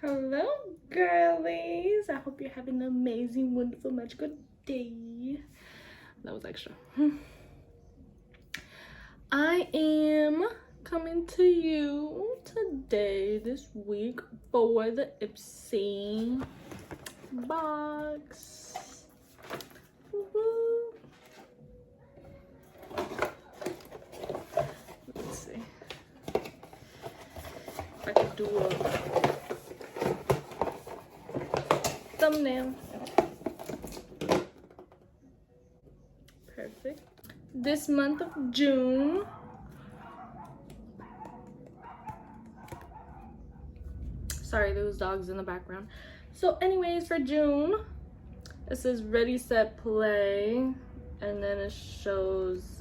Hello, girlies. I hope you're having an amazing, wonderful, magical day. That was extra. I am coming to you today, this week, for the Ipsy box. Woohoo. Let's see if I could do a thumbnail. Perfect. This month of June, sorry, those dogs in the background. So anyways, for June, it says ready, set, play, and then it shows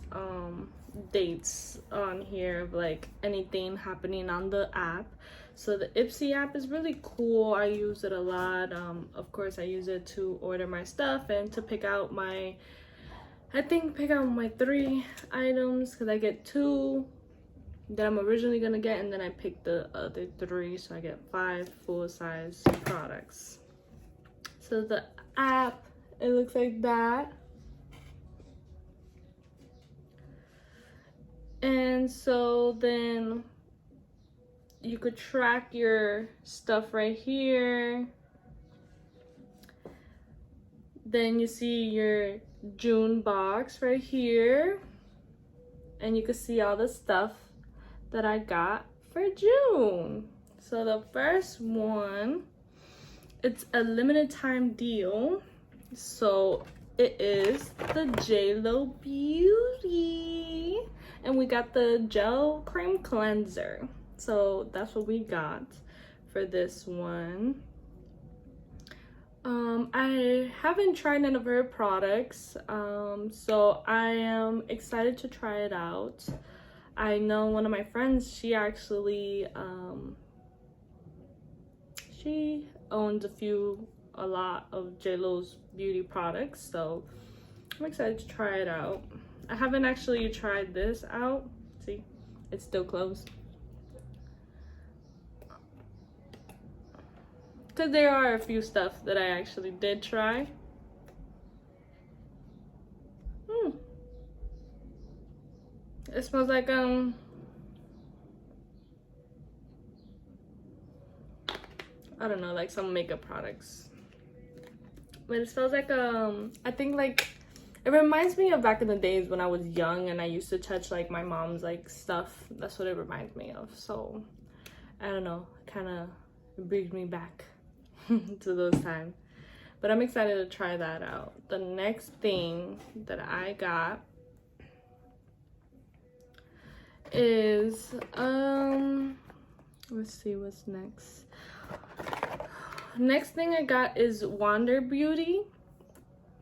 dates on here of like anything happening on the app. So the Ipsy app is really cool. I use it a lot. Of course I use it to order my stuff and to pick out my, pick out my 3 items, because I get 2 that I'm originally gonna get, and then I pick the other 3, so I get 5 full-size products. So the app, it looks like that. And so then you could track your stuff right here. Then you see your June box right here, and you can see all the stuff that I got for June. So the first one, it's a limited time deal. So it is the JLo Beauty, and we got the gel cream cleanser. So that's what we got for this one. I haven't tried none of her products, so I am excited to try it out. I know one of my friends, she actually she owns a lot of JLo's beauty products, so I'm excited to try it out. I haven't actually tried this out. See, it's still closed, because there are a few stuff that I actually did try. It smells like I don't know, like some makeup products, but it smells like I think like it reminds me of back in the days when I was young and I used to touch like my mom's like stuff. That's what it reminds me of. So I don't know, kind of brings me back to those times. But I'm excited to try that out. The next thing that I got is let's see what's next. Next thing I got is Wander Beauty.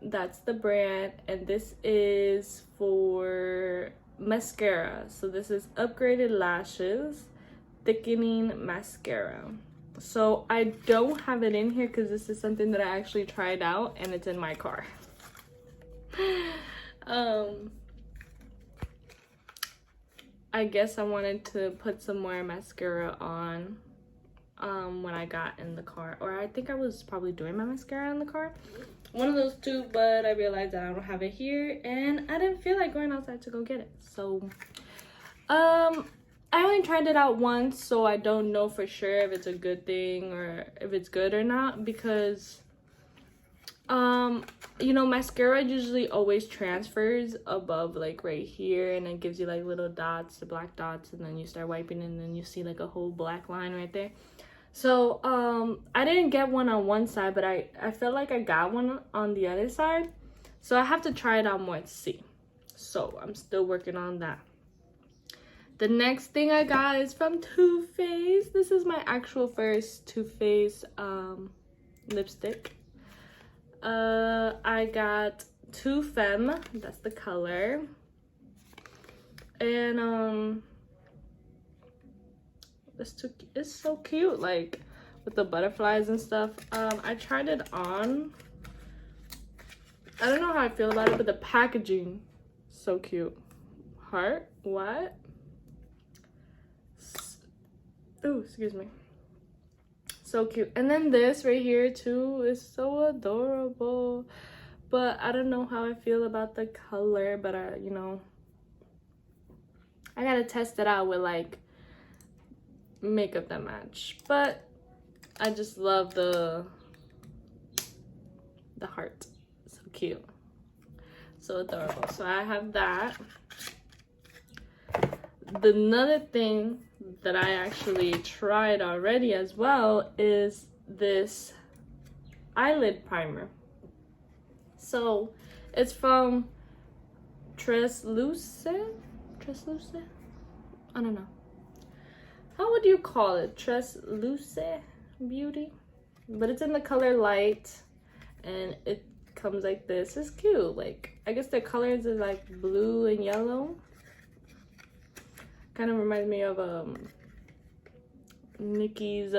That's the brand, and this is for mascara. So this is upgraded lashes thickening mascara. So I don't have it in here because this is something that I actually tried out and it's in my car. I guess I wanted to put some more mascara on when I got in the car, or I think I was probably doing my mascara in the car, one of those two, but I realized that I don't have it here and I didn't feel like going outside to go get it. So I only tried it out once, so I don't know for sure if it's a good thing or if it's good or not, because you know, mascara usually always transfers above like right here, and it gives you like little dots, the black dots, and then you start wiping and then you see like a whole black line right there. So I didn't get one on one side, but I felt like I got one on the other side, so I have to try it out more to see. So I'm still working on that. The next thing I got is from Too Faced. This is my actual first Too Faced lipstick. I got Too Femme, that's the color, and it's so cute, like with the butterflies and stuff. I tried it on. I don't know how I feel about it, but the packaging, so cute. Heart, what? Oh, excuse me. So cute. And then this right here too is so adorable. But I don't know how I feel about the color, but you know, I gotta test it out with like makeup that match. But I just love the heart. So cute. So adorable. So I have that. Another thing that I actually tried already as well is this eyelid primer. So it's from Translucent? I don't know. How would you call it? Translucent Beauty? But it's in the color light and it comes like this. It's cute. Like, I guess the colors is like blue and yellow. Kind of reminds me of Nikki's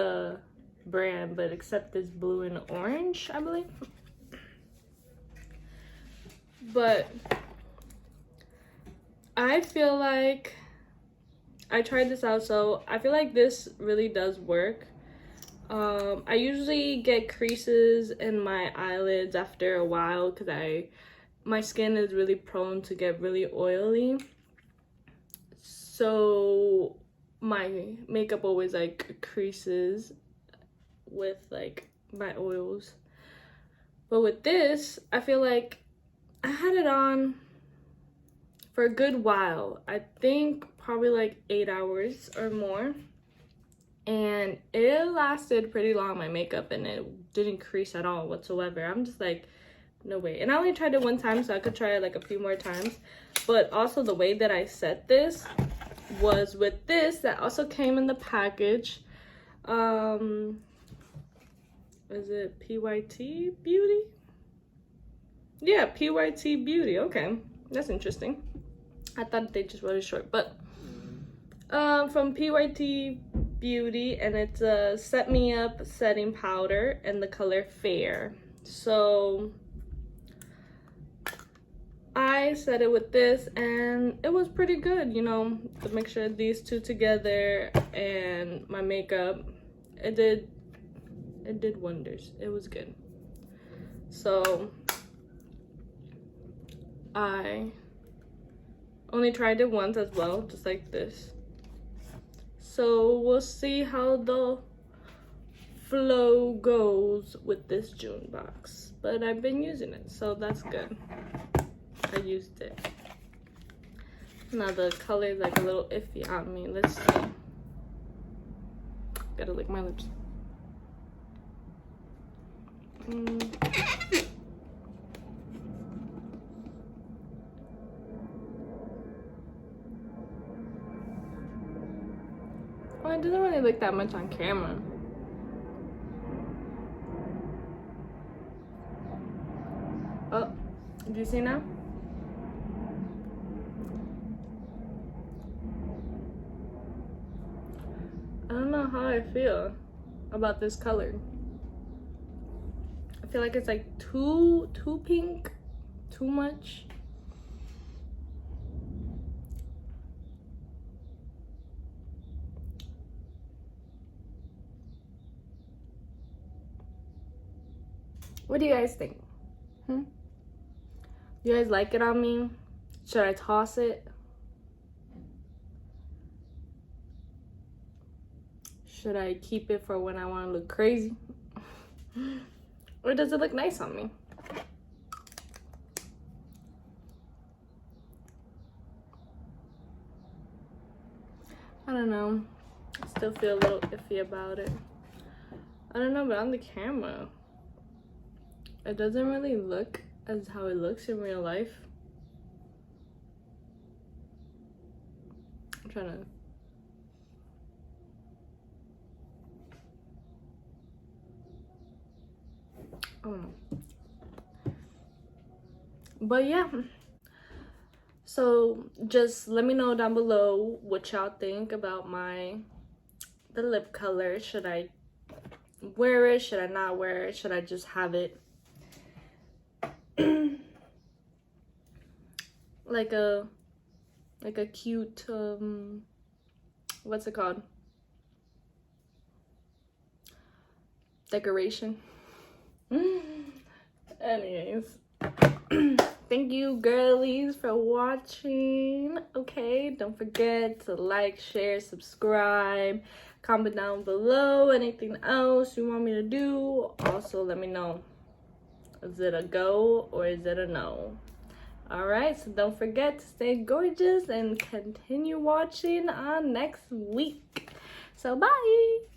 brand, but except it's blue and orange, I believe. But I feel like I tried this out, so I feel like this really does work. I usually get creases in my eyelids after a while because my skin is really prone to get really oily. So my makeup always like creases with like my oils. But with this, I feel like I had it on for a good while. I think probably like 8 hours or more. And it lasted pretty long, my makeup, and it didn't crease at all whatsoever. I'm just like, no way. And I only tried it one time, so I could try it like a few more times. But also the way that I set this was with this that also came in the package. Is it PYT Beauty? Yeah, PYT Beauty. Okay, that's interesting. I thought they just wrote it short, but from PYT Beauty, and it's a Set Me Up setting powder in the color Fair. So I set it with this and it was pretty good, you know, the mixture of these two together and my makeup, it did wonders. It was good. So I only tried it once as well, just like this. So we'll see how the flow goes with this June box. But I've been using it, so that's good. I used it. Now the color is like a little iffy on me. Let's see. Gotta lick my lips. Oh, it doesn't really look that much on camera. Oh, do you see now? I don't know how I feel about this color. I feel like it's like too pink, too much. What do you guys think? Do you guys like it on me? Should I toss it? Should I keep it for when I want to look crazy? Or does it look nice on me? I don't know. I still feel a little iffy about it. I don't know, but on the camera, it doesn't really look as how it looks in real life. I'm trying to... Oh. But yeah. So just let me know down below what y'all think about the lip color. Should I wear it? Should I not wear it? Should I just have it like a cute what's it called? decoration. Anyways, thank you girlies for watching. Okay, don't forget to like, share, subscribe, comment down below anything else you want me to do. Also let me know, is it a go or is it a no? All right, so don't forget to stay gorgeous and continue watching on next week. So bye.